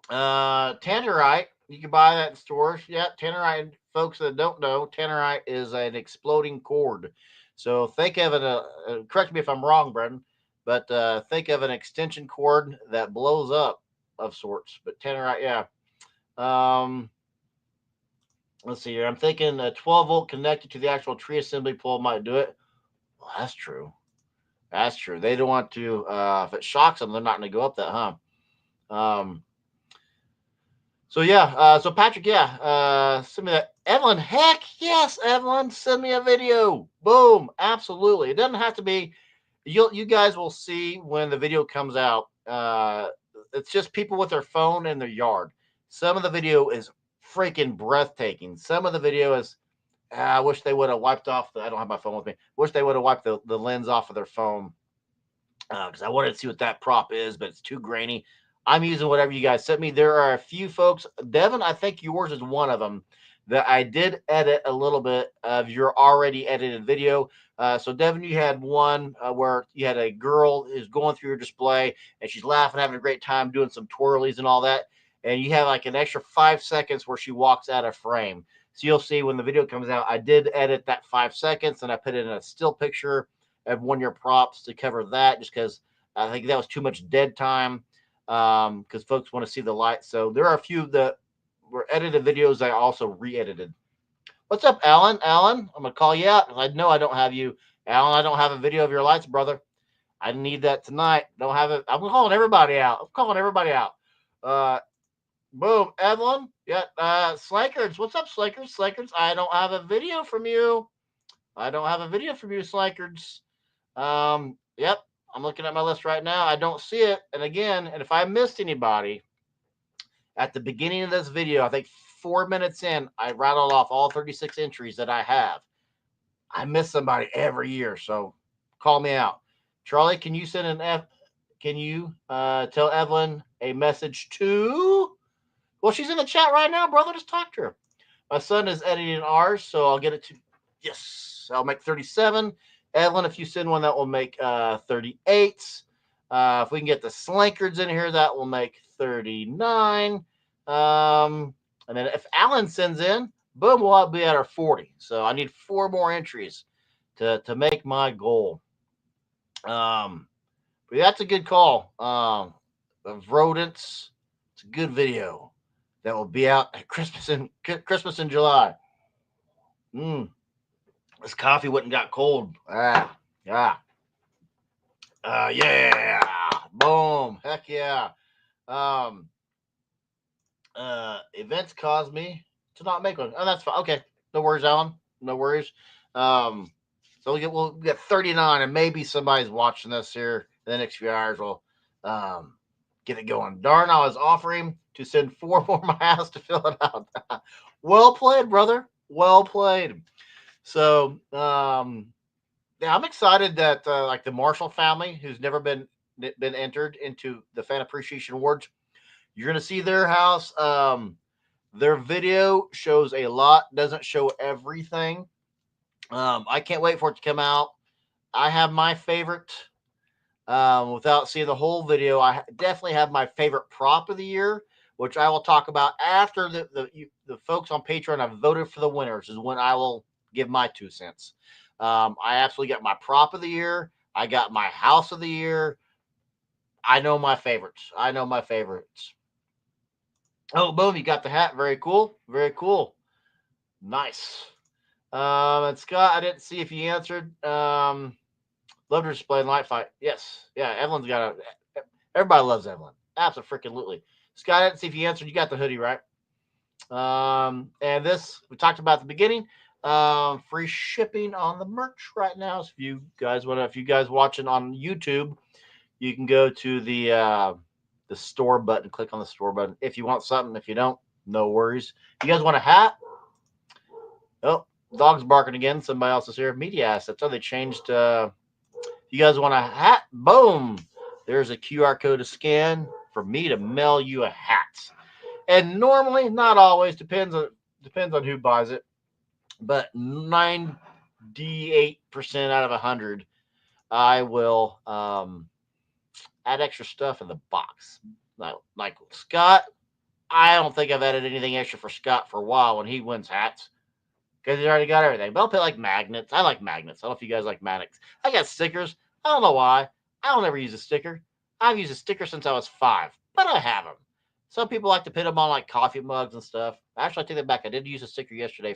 Tannerite, you can buy that in stores. Yeah, Tannerite, folks that don't know, Tannerite is an exploding cord. So think of it, correct me if I'm wrong, Brendan, but think of an extension cord that blows up of sorts. But Tannerite, yeah. Um, let's see here. I'm thinking a 12 volt connected to the actual tree assembly pole might do it. Well, that's true. That's true. They don't want to, if it shocks them, they're not going to go up that, huh? So yeah, so Patrick, yeah, send me that. Evelyn, heck yes, Evelyn, send me a video. Boom, absolutely. It doesn't have to be. You guys will see when the video comes out. It's just people with their phone in their yard. Some of the video is freaking breathtaking. Some of the video is. I wish they would have wiped off the. I don't have my phone with me. Wish they would have wiped the lens off of their phone because I wanted to see what that prop is, but it's too grainy. I'm using whatever you guys sent me. There are a few folks. Devin, I think yours is one of them that I did edit a little bit of your already edited video. So, Devin, you had one where you had a girl who's going through your display and she's laughing, having a great time, doing some twirlies and all that. And you have like an extra 5 seconds where she walks out of frame. So, you'll see when the video comes out, I did edit that 5 seconds and I put it in a still picture of one of your props to cover that just because I think that was too much dead time because folks want to see the light. So there are a few that were edited videos I also re-edited. What's up, Alan? Alan, I'm gonna call you out. I know I don't have you, Alan. I don't have a video of your lights, brother. I need that tonight. Don't have it. I'm calling everybody out. I'm calling everybody out. Uh, boom, Evelyn. Yeah, Slankers. What's up, Slankers? Slankers. I don't have a video from you. I don't have a video from you, Slankers. Yep, I'm looking at my list right now. I don't see it. And again, and if I missed anybody at the beginning of this video, I think 4 minutes in, I rattled off all 36 entries that I have. I miss somebody every year, so call me out. Charlie, can you send an F? Can you tell Evelyn a message to? Well, she's in the chat right now, brother. Just talk to her. My son is editing ours, so I'll get it to. Yes, I'll make 37. Evelyn, if you send one, that will make 38. If we can get the Slankards in here, that will make 39. And then if Alan sends in, boom, we'll be at our 40. So I need 4 more entries to make my goal. But that's a good call. Of rodents, it's a good video that will be out at Christmas in July. This coffee wouldn't got cold. Yeah. Yeah. Boom. Heck yeah. Um, Events caused me to not make one. Oh, that's fine. Okay. No worries, Alan. No worries. Um, so we'll get 39, and maybe somebody's watching this here in the next few hours. We'll um, get it going. Darn, I was offering to send 4 more my house to fill it out. Well played, brother. Well played. So, yeah, I'm excited that like the Marshall family, who's never been entered into the Fan Appreciation Awards, you're gonna see their house. Their video shows a lot, doesn't show everything. I can't wait for it to come out. I have my favorite. Without seeing the whole video, I definitely have my favorite prop of the year, which I will talk about after the folks on Patreon have voted for the winners. Is when I will give my 2 cents. I absolutely got my prop of the year. I got my house of the year. I know my favorites. I know my favorites. Oh, boom! You got the hat. Very cool. Very cool. Nice. And Scott, I didn't see if you answered. Love to display light fight. Yes. Yeah, Evelyn's got a. Everybody loves Evelyn. Absolutely. Scott, I didn't see if you answered. You got the hoodie, right? And this we talked about at the beginning. Free shipping on the merch right now. So if you guys watching on YouTube, you can go to the store button, click on the store button. If you want something, if you don't, no worries. You guys want a hat? Oh, dog's barking again. Somebody else is here. Media assets. Oh, they changed. You guys want a hat? Boom. There's a QR code to scan for me to mail you a hat. And normally, not always, depends on who buys it, but 98% out of 100, I will add extra stuff in the box. Like Scott, I don't think I've added anything extra for Scott for a while when he wins hats because he's already got everything. But I'll put like magnets. I like magnets. I don't know if you guys like magnets. I got stickers. I don't know why. I don't ever use a sticker. I've used a sticker since I was 5, but I have them. Some people like to put them on like coffee mugs and stuff. Actually, I take that back. I did use a sticker yesterday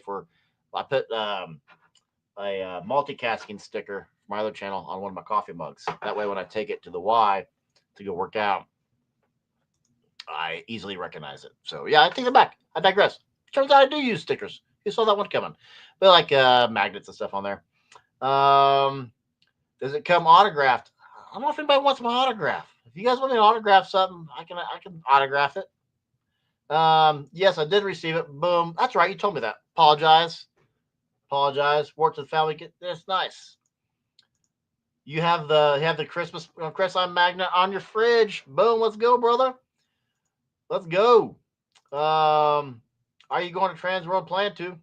I put a multicasting sticker from my other channel on one of my coffee mugs. That way, when I take it to the Y to go work out, I easily recognize it. So yeah, I take it back. I digress. Turns out I do use stickers. You saw that one coming. But like magnets and stuff on there. Does it come autographed? I don't know if anybody wants my autograph. If you guys want me to autograph something, I can autograph it. Yes, I did receive it. Boom. That's right. You told me that. Apologize. Work to the family. That's nice. You have the Christmas Crestline magnet on your fridge. Boom. Let's go, brother. Let's go. Are you going to Transworld? Plan to.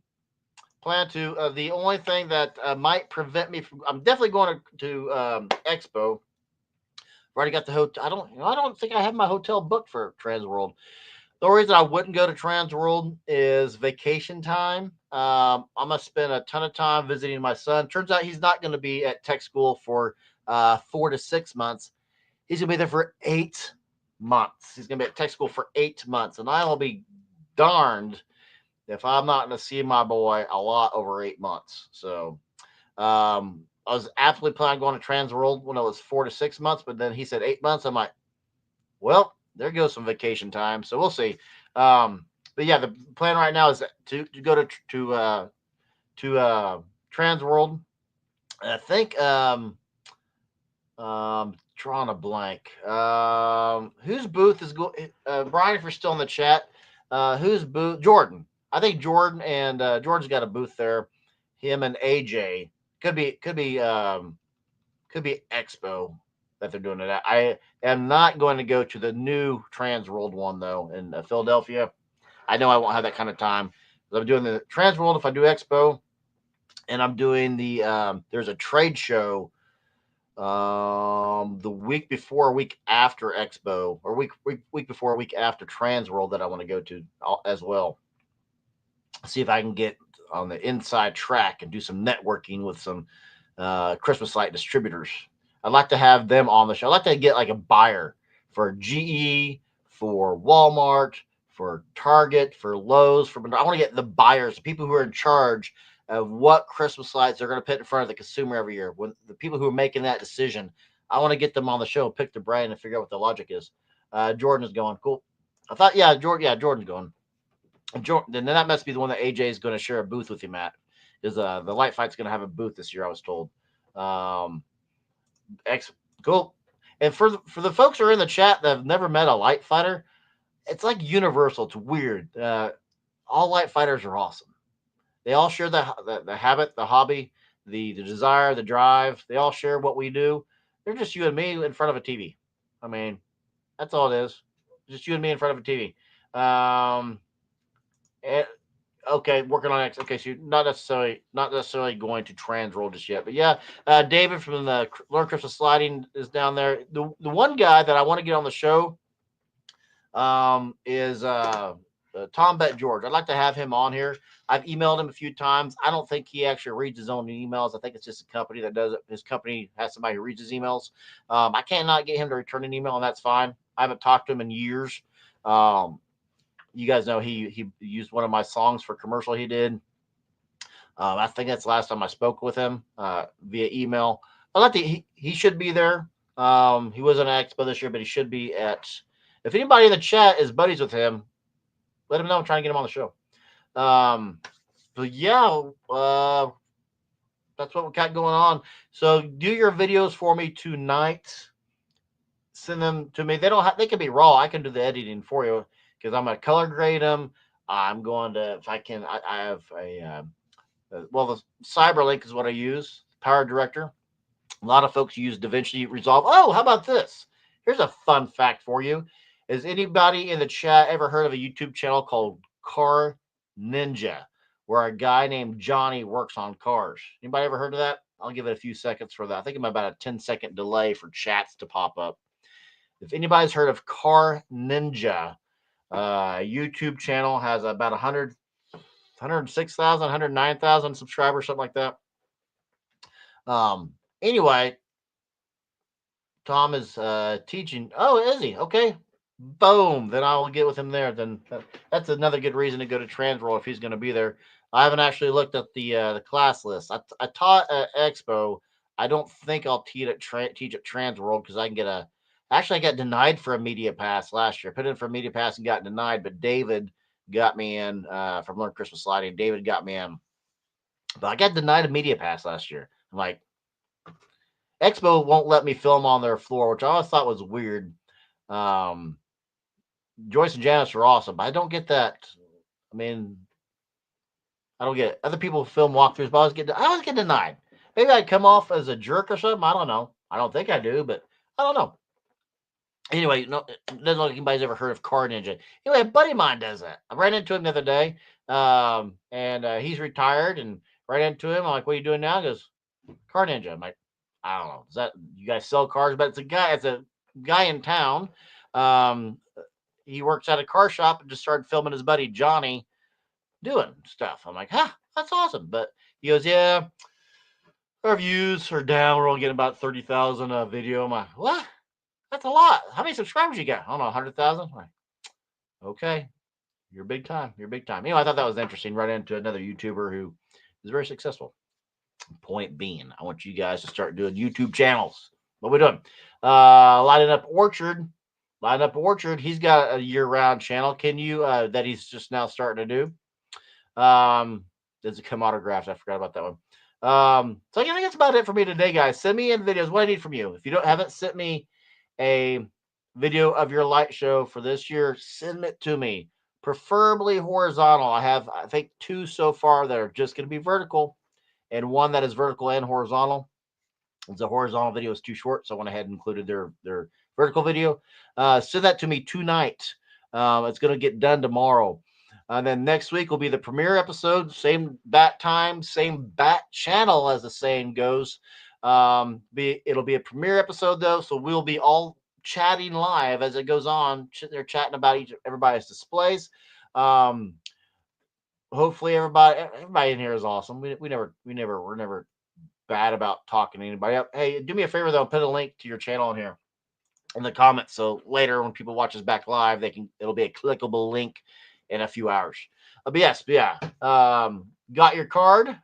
The only thing that might prevent me from, I'm definitely going to Expo. I've already got the hotel. I don't think I have my hotel booked for Transworld. The reason I wouldn't go to Transworld is vacation time. I'm gonna spend a ton of time visiting my son. Turns out he's not going to be at tech school for 4 to 6 months. He's gonna be there for 8 months. He's gonna be at tech school for 8 months, and I will be darned if I'm not going to see my boy a lot over 8 months. So I was absolutely planning on going to Transworld when it was 4 to 6 months, but then he said 8 months. I'm like, well, there goes some vacation time. So we'll see. But yeah, the plan right now is to go to Transworld. I think drawing a blank. Whose booth is going? Brian, if you're still in the chat, whose booth? Jordan. I think Jordan and Jordan's got a booth there. Him and AJ could be Expo that they're doing it at. I am not going to go to the new Transworld one though in Philadelphia. I know I won't have that kind of time. I'm doing the Transworld if I do Expo, and I'm doing the there's a trade show the week before, a week after Expo, or week before, a week after Transworld that I want to go to as well. See if I can get on the inside track and do some networking with some Christmas light distributors. I'd like to have them on the show. I'd like to get like a buyer for GE, for Walmart, for Target, for Lowe's. I want to get the buyers, the people who are in charge of what Christmas lights they're going to put in front of the consumer every year. When the people who are making that decision, I want to get them on the show, pick their brain, and figure out what the logic is. Jordan is going. Cool. I thought, Jordan's going. Jordan, then that must be the one that AJ is going to share a booth with him at. Is the Light Fight's going to have a booth this year? I was told. Cool. And for the folks who are in the chat that have never met a light fighter, it's like universal. It's weird. All light fighters are awesome. They all share the habit, the hobby, the desire, the drive. They all share what we do. They're just you and me in front of a TV. I mean, that's all it is. Just you and me in front of a TV. Okay, working on X. Okay, so you're not necessarily going to trans roll just yet, but yeah, David from the Learn Christmas Sliding is down there. The one guy that I want to get on the show is Tom Bet George. I'd like to have him on here. I've emailed him a few times. I don't think he actually reads his own emails. I think it's just a company that does it. His company has somebody who reads his emails. I cannot get him to return an email, and that's fine. I haven't talked to him in years. You guys know he used one of my songs for a commercial he did. I think that's the last time I spoke with him via email. He should be there. He wasn't at Expo this year, but he should be at. If anybody in the chat is buddies with him, let him know I'm trying to get him on the show. But yeah, that's what we got going on. So do your videos for me tonight. Send them to me. They can be raw. I can do the editing for you because I'm going to color grade them. I'm going to, if I can, I have the CyberLink is what I use, Power Director. A lot of folks use DaVinci Resolve. Oh, how about this? Here's a fun fact for you. Has anybody in the chat ever heard of a YouTube channel called Car Ninja, where a guy named Johnny works on cars? Anybody ever heard of that? I'll give it a few seconds for that. I think I'm about a 10-second delay for chats to pop up. If anybody's heard of Car Ninja, YouTube channel has about 106,000, 109,000 subscribers, something like that. Anyway, Tom is teaching. Oh, is he? Okay. Boom. Then I will get with him there. Then that's another good reason to go to Transworld if he's going to be there. I haven't actually looked at the class list. I taught at Expo. I don't think I'll teach at Transworld because I can get Actually, I got denied for a media pass last year. Put in for a media pass and got denied, but David got me in from Learn Christmas Sliding. David got me in. But I got denied a media pass last year. I'm like, Expo won't let me film on their floor, which I always thought was weird. Joyce and Janice are awesome, but I don't get that. I mean, I don't get it. Other people film walkthroughs, but I always get denied. Maybe I come off as a jerk or something. I don't know. I don't think I do, but I don't know. Anyway, no, it doesn't look like anybody's ever heard of Car Ninja. Anyway, a buddy of mine does that. I ran into him the other day, and he's retired. And right into him, I'm like, "What are you doing now?" He goes, "Car Ninja." I'm like, "I don't know. Is that you guys sell cars?" But it's a guy in town. He works at a car shop and just started filming his buddy Johnny doing stuff. I'm like, that's awesome. But he goes, "Yeah, our views are down. We're only getting about 30,000 a video." I'm like, "What? That's a lot. How many subscribers you got?" "I don't know, 100,000. Like, okay, you're big time. You're big time. I thought that was interesting. Right into another YouTuber who is very successful. Point being, I want you guys to start doing YouTube channels. What we doing? Lighting Up Orchard. He's got a year-round channel. Can you that he's just now starting to do? Does it come autographed? I forgot about that one. So I think that's about it for me today, guys. Send me in videos. What I need from you. If you haven't sent me a video of your light show for this year, send it to me. Preferably horizontal. I have, I think, 2 so far that are just going to be vertical, and one that is vertical and horizontal. The horizontal video is too short, so I went ahead and included their vertical video. Send that to me tonight. It's going to get done tomorrow. And then next week will be the premiere episode. Same bat time, same bat channel, as the saying goes. It'll be a premiere episode though, so we'll be all chatting live as it goes on. They're chatting about everybody's displays. Hopefully everybody in here is awesome. We're never bad about talking to anybody up. Hey, do me a favor though, put a link to your channel in here in the comments, so later when people watch us back live, it'll be a clickable link in a few hours. But yes, yeah. Got your card?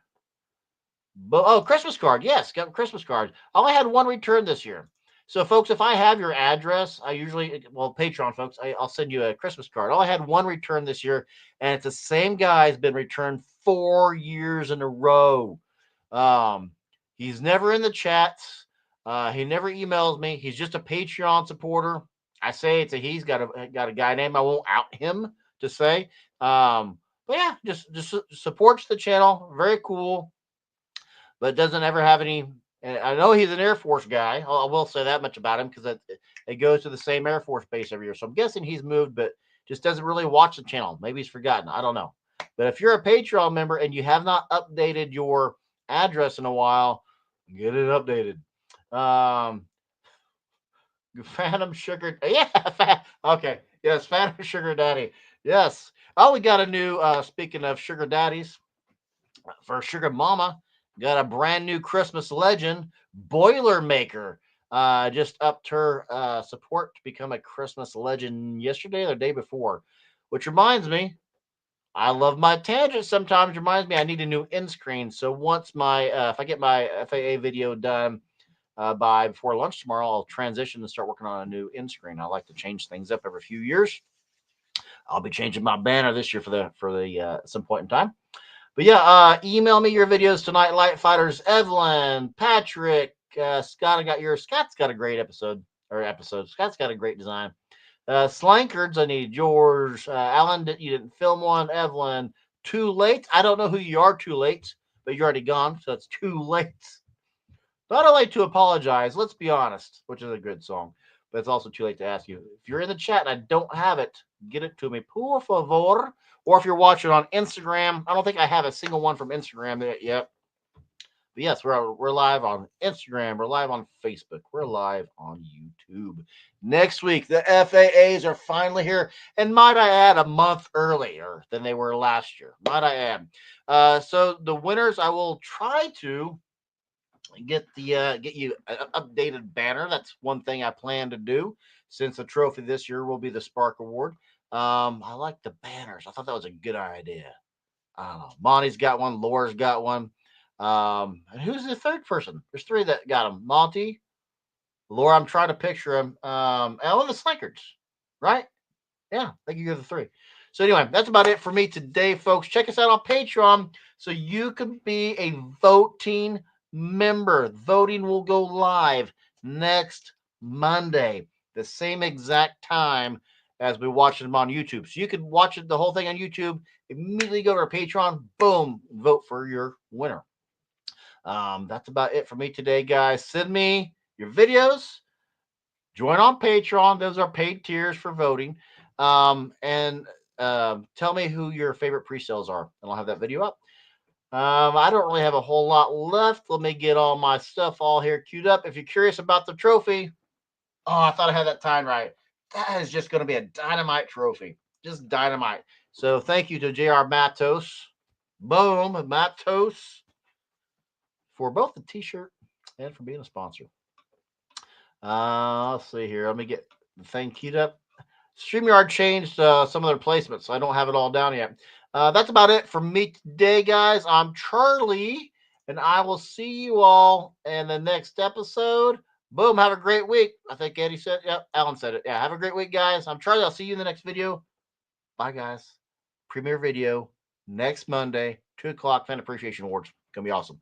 But oh, Christmas card. Yes, got a Christmas card. I only had one return this year. So, folks, if I have your address, I usually, well, Patreon folks, I'll send you a Christmas card. I had one return this year, and it's the same guy has been returned 4 years in a row. Um, he's never in the chats. He never emails me. He's just a Patreon supporter. I say it's a he's got a guy name. I won't out him to say. But yeah, just supports the channel. Very cool, but doesn't ever have any. And I know he's an Air Force guy. I will say that much about him because it goes to the same Air Force base every year. So I'm guessing he's moved, but just doesn't really watch the channel. Maybe he's forgotten. I don't know. But if you're a Patreon member and you have not updated your address in a while, get it updated. Um, Phantom Sugar. Yeah. Okay. Yes. Phantom Sugar Daddy. Yes. Oh, we got a new, speaking of sugar daddies, for Sugar Mama, got a brand new Christmas legend, Boilermaker. Just upped her support to become a Christmas legend yesterday or the day before, which reminds me, I love my tangents. Sometimes reminds me I need a new end screen. So once if I get my FAA video done by before lunch tomorrow, I'll transition and start working on a new end screen. I like to change things up every few years. I'll be changing my banner this year for the some point in time. But yeah, email me your videos tonight, Light Fighters. Evelyn, Patrick, Scott, I got yours. Scott's got a great episode. Scott's got a great design. Slankards, I need yours. Alan, you didn't film one. Evelyn, Too Late. I don't know who you are, Too Late, but you're already gone, so it's Too Late. Not late to apologize. Let's be honest, which is a good song, but it's also too late to ask you. If you're in the chat and I don't have it, get it to me, por favor. Or if you're watching on Instagram, I don't think I have a single one from Instagram yet. But yes, we're live on Instagram. We're live on Facebook. We're live on YouTube. Next week, the FAAs are finally here. And might I add, a month earlier than they were last year. Might I add. So the winners, I will try to get you an updated banner. That's one thing I plan to do, since the trophy this year will be the Spark Award. I like the banners. I thought that was a good idea. I don't know. Monty's got one. Laura's got one. And who's the third person? There's three that got them. Monty, Laura. I'm trying to picture him. Ellen the Slankards, right? Yeah, I think you're the three. So anyway, that's about it for me today, folks. Check us out on Patreon so you can be a voting member. Voting will go live next Monday, the same exact time as we watch them on YouTube. So you can watch the whole thing on YouTube, immediately go to our Patreon, boom, vote for your winner. That's about it for me today, guys. Send me your videos. Join on Patreon. Those are paid tiers for voting. And tell me who your favorite pre-sales are, and I'll have that video up. I don't really have a whole lot left. Let me get all my stuff all here queued up. If you're curious about the trophy, oh, I thought I had that time right. That is just going to be a dynamite trophy. Just dynamite. So thank you to JR Matos. Boom, Matos, for both the t-shirt and for being a sponsor. Let's see here. Let me get the thing queued up. StreamYard changed some of their placements, so I don't have it all down yet. That's about it for me today, guys. I'm Charlie, and I will see you all in the next episode. Boom. Have a great week. I think Eddie said, yep, Alan said it. Yeah, have a great week, guys. I'm Charlie. I'll see you in the next video. Bye, guys. Premiere video next Monday, 2 o'clock, Fan Appreciation Awards. Gonna be awesome.